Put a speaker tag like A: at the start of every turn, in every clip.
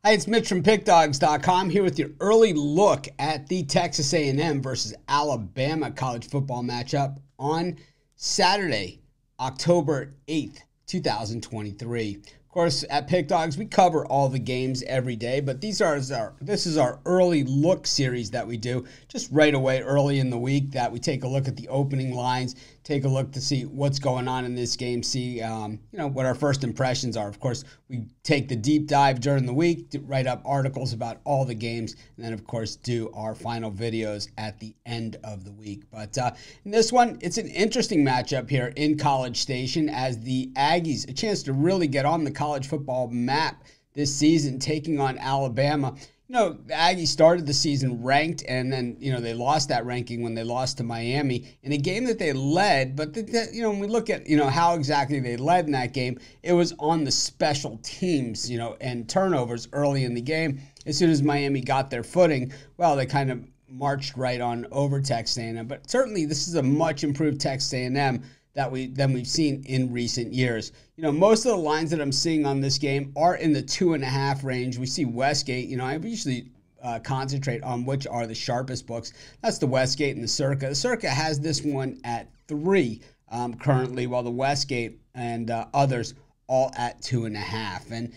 A: Hi, it's Mitch from Pickdawgz.com here with your early look at the Texas A&M versus Alabama college football matchup on Saturday, October 8th, 2023. Of course, at Pick Dawgz, we cover all the games every day, but this is our early look series that we do just right away early in the week, that we take a look at the opening lines, take a look to see what's going on in this game, see what our first impressions are. Of course, we take the deep dive during the week, write up articles about all the games, and then, of course, do our final videos at the end of the week. But in this one, it's an interesting matchup here in College Station as the Aggies, a chance to really get on the college football map this season, taking on Alabama. The Aggies started the season ranked, and then, they lost that ranking when they lost to Miami in a game that they led. But, when we look at, how exactly they led in that game, it was on the special teams, and turnovers early in the game. As soon as Miami got their footing, well, they kind of marched right on over Texas A&M. But certainly this is a much improved Texas A&M than we've seen in recent years. Most of the lines that I'm seeing on this game are in the 2.5 range. We see Westgate. I usually concentrate on which are the sharpest books. That's the Westgate and the Circa. The Circa has this one at 3 currently, while the Westgate and others all at 2.5. And,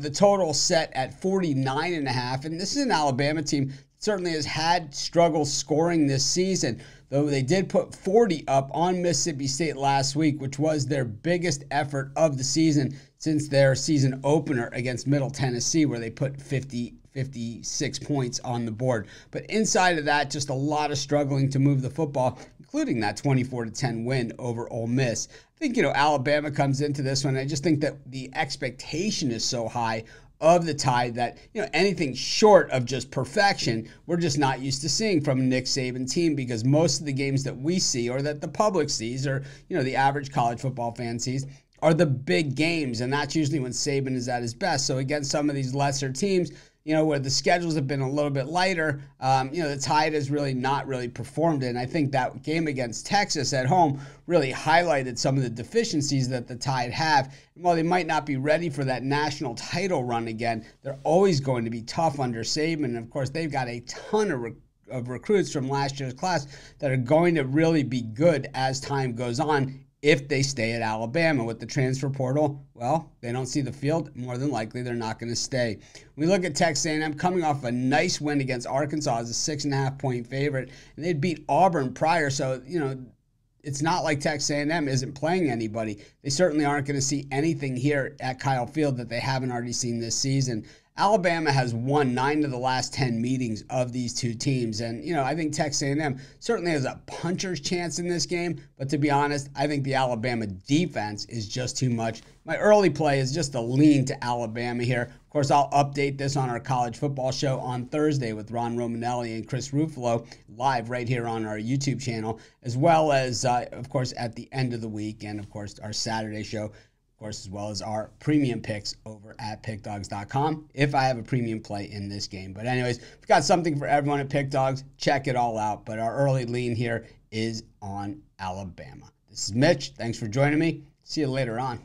A: the total set at 49.5. And this is an Alabama team that certainly has had struggles scoring this season, though they did put 40 up on Mississippi State last week, which was their biggest effort of the season since their season opener against Middle Tennessee, where they put 56 points on the board. But inside of that, just a lot of struggling to move the football, including that 24-10 win over Ole Miss. I think, Alabama comes into this one. I just think that the expectation is so high of the Tide that, anything short of just perfection, we're just not used to seeing from a Nick Saban team, because most of the games that we see, or that the public sees, or, the average college football fan sees, are the big games, and that's usually when Saban is at his best. So against some of these lesser teams, where the schedules have been a little bit lighter, the Tide has really not performed. And I think that game against Texas at home really highlighted some of the deficiencies that the Tide have. And while they might not be ready for that national title run again, they're always going to be tough under Saban. And of course, they've got a ton of recruits from last year's class that are going to really be good as time goes on. If they stay at Alabama with the transfer portal, well, they don't see the field. More than likely, they're not going to stay. We look at Texas A&M coming off a nice win against Arkansas as a 6.5-point favorite, and they'd beat Auburn prior. So, it's not like Texas A&M isn't playing anybody. They certainly aren't going to see anything here at Kyle Field that they haven't already seen this season. Alabama has won 9 of the last 10 meetings of these two teams. And, I think Texas A&M certainly has a puncher's chance in this game. But to be honest, I think the Alabama defense is just too much. My early play is just a lean to Alabama here. Of course, I'll update this on our college football show on Thursday with Ron Romanelli and Chris Ruffalo live right here on our YouTube channel, as well as, of course, at the end of the week, and, of course, our Saturday show, of course, as well as our premium picks over at pickdawgz.com if I have a premium play in this game. But anyways, we've got something for everyone at Pick Dawgz. Check it all out. But our early lean here is on Alabama. This is Mitch. Thanks for joining me. See you later on.